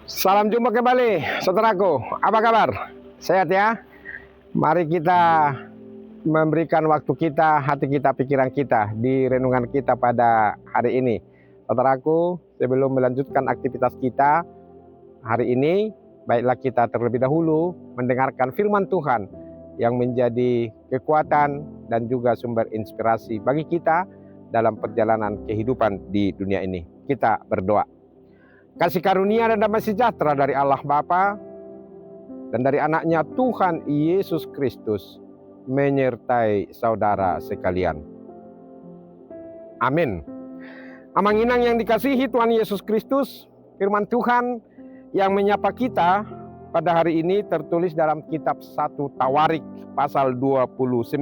Salam jumpa kembali, saudaraku. Apa kabar? Sehat ya? Mari kita memberikan waktu kita, hati kita, pikiran kita di renungan kita pada hari ini. Saudaraku, sebelum melanjutkan aktivitas kita hari ini, baiklah kita terlebih dahulu mendengarkan firman Tuhan yang menjadi kekuatan dan juga sumber inspirasi bagi kita dalam perjalanan kehidupan di dunia ini. Kita berdoa. Kasih karunia dan damai sejahtera dari Allah Bapa dan dari anaknya Tuhan Yesus Kristus menyertai saudara sekalian. Amin. Amang-inang yang dikasihi Tuhan Yesus Kristus, firman Tuhan yang menyapa kita pada hari ini tertulis dalam kitab 1 Tawarik pasal 29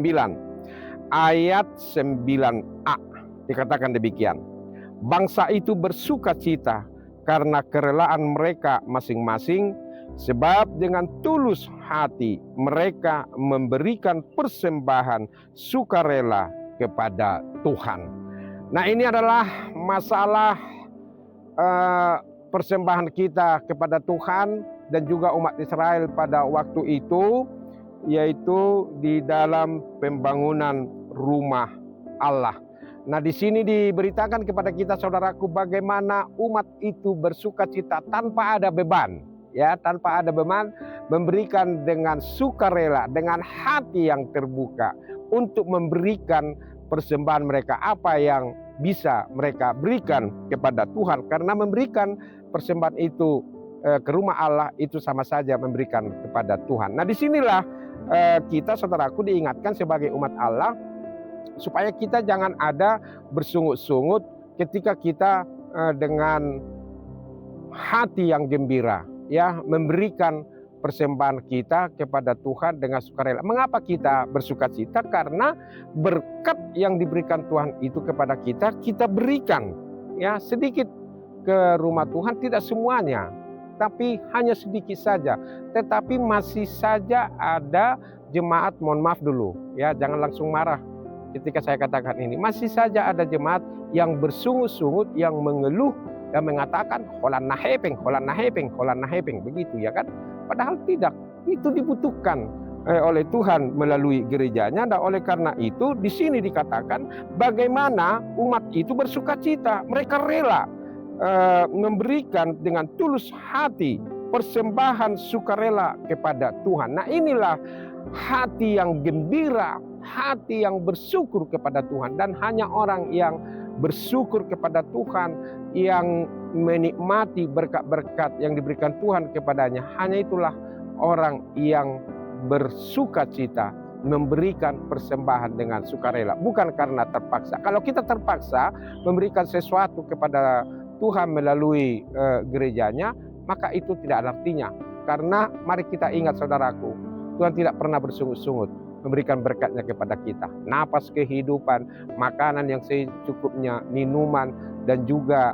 ayat 9a. Dikatakan demikian. Bangsa itu bersuka cita karena kerelaan mereka masing-masing, sebab dengan tulus hati mereka memberikan persembahan sukarela kepada Tuhan. Nah, ini adalah masalah persembahan kita kepada Tuhan dan juga umat Israel pada waktu itu, yaitu di dalam pembangunan rumah Allah. Nah, di sini diberitakan kepada kita, saudaraku, bagaimana umat itu bersuka cita tanpa ada beban, ya, tanpa ada beban, memberikan dengan sukarela, dengan hati yang terbuka untuk memberikan persembahan mereka, apa yang bisa mereka berikan kepada Tuhan, karena memberikan persembahan itu ke rumah Allah itu sama saja memberikan kepada Tuhan. Nah, disinilah kita, saudaraku, diingatkan sebagai umat Allah supaya kita jangan ada bersungut-sungut ketika kita dengan hati yang gembira, ya, memberikan persembahan kita kepada Tuhan dengan sukarela. Mengapa kita bersuka cita? Karena berkat yang diberikan Tuhan itu kepada kita, kita berikan, ya, sedikit ke rumah Tuhan, tidak semuanya, tapi hanya sedikit saja. Tetapi masih saja ada jemaat, mohon maaf dulu, ya, jangan langsung marah ketika saya katakan ini, masih saja ada jemaat yang bersungut-sungut, yang mengeluh dan mengatakan holan nahepeng, begitu, ya kan? Padahal tidak, itu dibutuhkan oleh Tuhan melalui gerejanya. Dan oleh karena itu di sini dikatakan bagaimana umat itu bersuka cita, mereka rela memberikan dengan tulus hati persembahan sukarela kepada Tuhan. Nah, inilah hati yang gembira, hati yang bersyukur kepada Tuhan. Dan hanya orang yang bersyukur kepada Tuhan, yang menikmati berkat-berkat yang diberikan Tuhan kepadanya, hanya itulah orang yang bersuka cita memberikan persembahan dengan sukarela, bukan karena terpaksa. Kalau kita terpaksa memberikan sesuatu kepada Tuhan melalui gerejanya, maka itu tidak ada artinya. Karena mari kita ingat, saudaraku, Tuhan tidak pernah bersungut-sungut memberikan berkatnya kepada kita. Napas kehidupan, makanan yang secukupnya, minuman, dan juga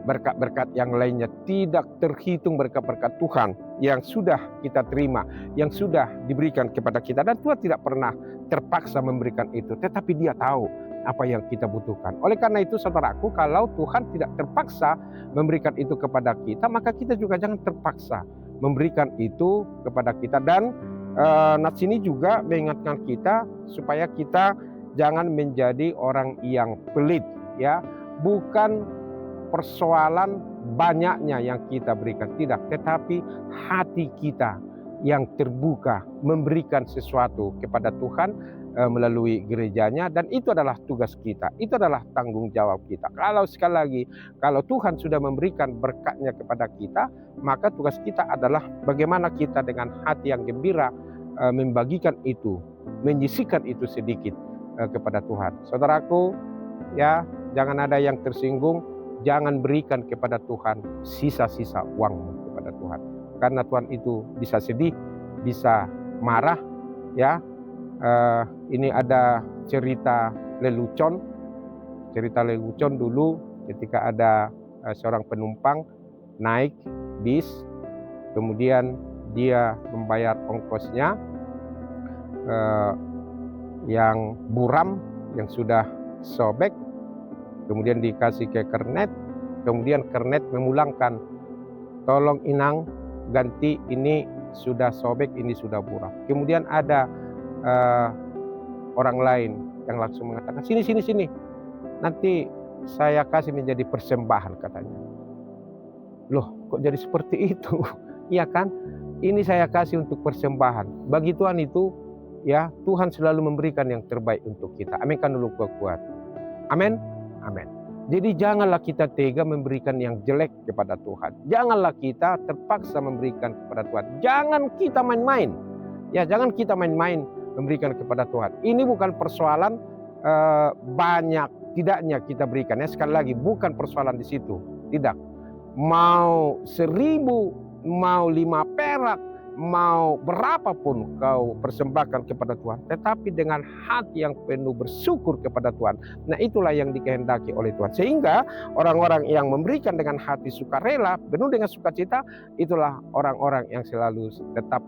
berkat-berkat yang lainnya. Tidak terhitung berkat-berkat Tuhan yang sudah kita terima, yang sudah diberikan kepada kita. Dan Tuhan tidak pernah terpaksa memberikan itu, tetapi Dia tahu apa yang kita butuhkan. Oleh karena itu, saudaraku, kalau Tuhan tidak terpaksa memberikan itu kepada kita, maka kita juga jangan terpaksa memberikan itu kepada kita. Dan nats ini juga mengingatkan kita supaya kita jangan menjadi orang yang pelit, ya. Bukan persoalan banyaknya yang kita berikan, tidak, tetapi hati kita yang terbuka memberikan sesuatu kepada Tuhan melalui gerejanya. Dan itu adalah tugas kita, itu adalah tanggung jawab kita. Kalau sekali lagi, kalau Tuhan sudah memberikan berkatnya kepada kita, maka tugas kita adalah bagaimana kita dengan hati yang gembira membagikan itu, menyisihkan itu sedikit kepada Tuhan. Saudaraku, ya, jangan ada yang tersinggung, jangan berikan kepada Tuhan sisa-sisa uangmu kepada Tuhan. Karena Tuhan itu bisa sedih, bisa marah, ya. Ini ada cerita lelucon dulu ketika ada seorang penumpang naik bis, kemudian dia membayar ongkosnya yang buram, yang sudah sobek, kemudian dikasih ke kernet, kemudian kernet memulangkan, tolong Inang ganti, ini sudah sobek, ini sudah buram. Kemudian ada orang lain yang langsung mengatakan, sini, nanti saya kasih menjadi persembahan katanya. Loh, kok jadi seperti itu? Iya kan? Ini saya kasih untuk persembahan. Bagi Tuhan itu, ya, Tuhan selalu memberikan yang terbaik untuk kita. Amin kan dulu kuat. Amin. Amin. Jadi janganlah kita tega memberikan yang jelek kepada Tuhan. Janganlah kita terpaksa memberikan kepada Tuhan. Jangan kita main-main. Ya, jangan kita main-main memberikan kepada Tuhan. Ini bukan persoalan banyak tidaknya kita berikan. Ya, sekali lagi, bukan persoalan di situ. Tidak. Mau 1.000, mau 5 perak, mau berapapun kau persembahkan kepada Tuhan, tetapi dengan hati yang penuh bersyukur kepada Tuhan. Nah, itulah yang dikehendaki oleh Tuhan. Sehingga orang-orang yang memberikan dengan hati sukarela, penuh dengan sukacita, itulah orang-orang yang selalu tetap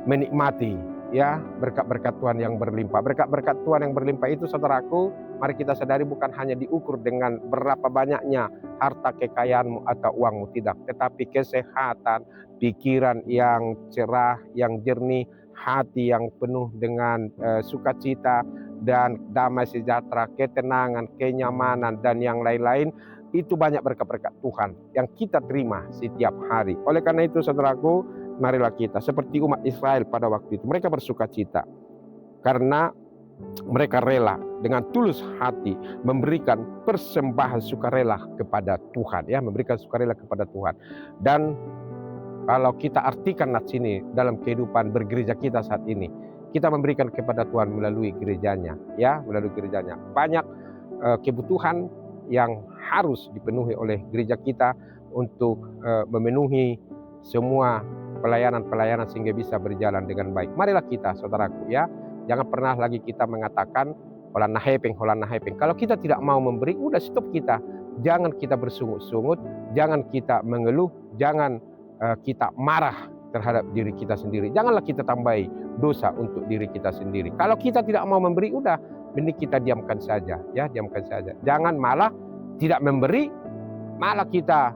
menikmati, ya, berkat-berkat Tuhan yang berlimpah. Berkat-berkat Tuhan yang berlimpah itu, saudaraku, mari kita sadari bukan hanya diukur dengan berapa banyaknya harta kekayaanmu atau uangmu, tidak, tetapi kesehatan, pikiran yang cerah, yang jernih, hati yang penuh dengan sukacita dan damai sejahtera, ketenangan, kenyamanan, dan yang lain-lain. Itu banyak berkat-berkat Tuhan yang kita terima setiap hari. Oleh karena itu, saudaraku, marilah kita seperti umat Israel pada waktu itu. Mereka bersukacita karena mereka rela dengan tulus hati memberikan persembahan sukarela kepada Tuhan, ya, memberikan sukarela kepada Tuhan. Dan kalau kita artikan nats ini dalam kehidupan bergereja kita saat ini, kita memberikan kepada Tuhan melalui gerejanya, ya, melalui gerejanya. Banyak kebutuhan yang harus dipenuhi oleh gereja kita untuk memenuhi semua pelayanan-pelayanan sehingga bisa berjalan dengan baik. Marilah kita, saudaraku, ya, jangan pernah lagi kita mengatakan holana hepeng. Kalau kita tidak mau memberi, udah stop kita. Jangan kita bersungut-sungut, jangan kita mengeluh, jangan kita marah terhadap diri kita sendiri. Janganlah kita tambahi dosa untuk diri kita sendiri. Kalau kita tidak mau memberi, udah, mending kita diamkan saja, ya, diamkan saja. Jangan malah tidak memberi, malah kita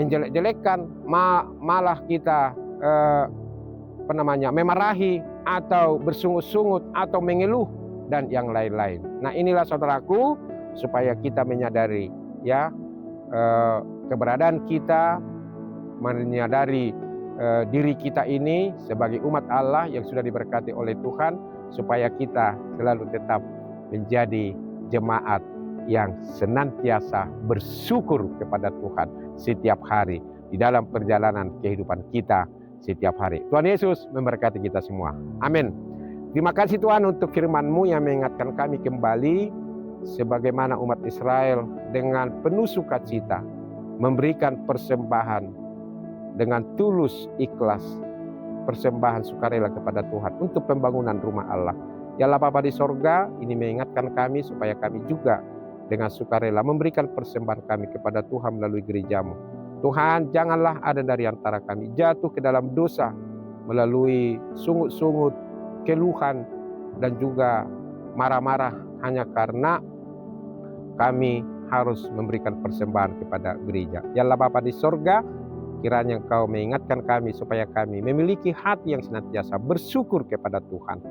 menjelek-jelekkan, malah kita memarahi atau bersungut-sungut atau mengeluh dan yang lain-lain. Nah, inilah saudaraku, supaya kita menyadari, ya, keberadaan kita, menyadari diri kita ini sebagai umat Allah yang sudah diberkati oleh Tuhan, supaya kita selalu tetap menjadi jemaat yang senantiasa bersyukur kepada Tuhan setiap hari di dalam perjalanan kehidupan kita setiap hari. Tuhan Yesus memberkati kita semua. Amin. Terima kasih Tuhan untuk firman-Mu yang mengingatkan kami kembali sebagaimana umat Israel dengan penuh sukacita memberikan persembahan dengan tulus ikhlas, persembahan sukarela kepada Tuhan untuk pembangunan rumah Allah. Ya Allah Bapa di sorga, ini mengingatkan kami supaya kami juga dengan sukarela memberikan persembahan kami kepada Tuhan melalui gereja-Mu. Tuhan, janganlah ada dari antara kami jatuh ke dalam dosa melalui sungut-sungut, keluhan, dan juga marah-marah hanya karena kami harus memberikan persembahan kepada gereja. Ya Allah Bapa di sorga, kiranya Engkau mengingatkan kami supaya kami memiliki hati yang senantiasa bersyukur kepada Tuhan.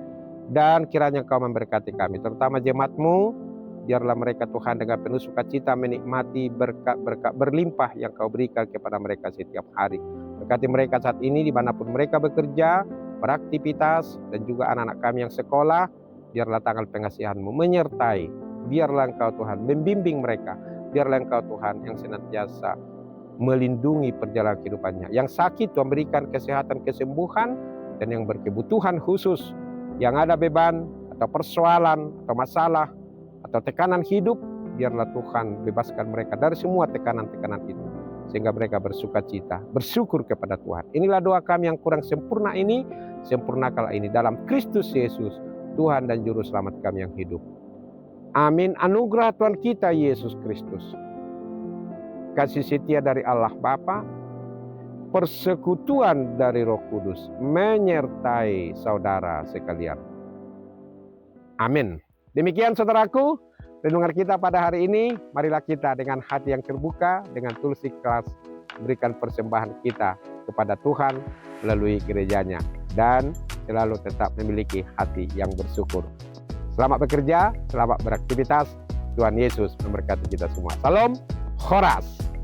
Dan kiranya Engkau memberkati kami, terutama jemaat-Mu. Biarlah mereka Tuhan dengan penuh sukacita menikmati berkat-berkat berlimpah yang Kau berikan kepada mereka setiap hari. Berkati mereka saat ini dimanapun mereka bekerja, beraktivitas, dan juga anak-anak kami yang sekolah. Biarlah tangan pengasihan-Mu menyertai. Biarlah Engkau Tuhan membimbing mereka. Biarlah Engkau Tuhan yang senantiasa melindungi perjalanan kehidupannya. Yang sakit Tuhan berikan kesehatan, kesembuhan, dan yang berkebutuhan khusus, yang ada beban atau persoalan atau masalah atau tekanan hidup, biarlah Tuhan bebaskan mereka dari semua tekanan-tekanan itu, sehingga mereka bersukacita, bersyukur kepada Tuhan. Inilah doa kami yang kurang sempurna ini, sempurnakanlah ini dalam Kristus Yesus, Tuhan dan Juru Selamat kami yang hidup. Amin. Anugerah Tuhan kita Yesus Kristus, kasih setia dari Allah Bapa, persekutuan dari Roh Kudus menyertai saudara sekalian. Amin. Demikian saudaraku, renungan kita pada hari ini. Marilah kita dengan hati yang terbuka, dengan tulus ikhlas, berikan persembahan kita kepada Tuhan melalui gerejanya, dan selalu tetap memiliki hati yang bersyukur. Selamat bekerja, selamat beraktivitas. Tuhan Yesus memberkati kita semua. Salam Horas.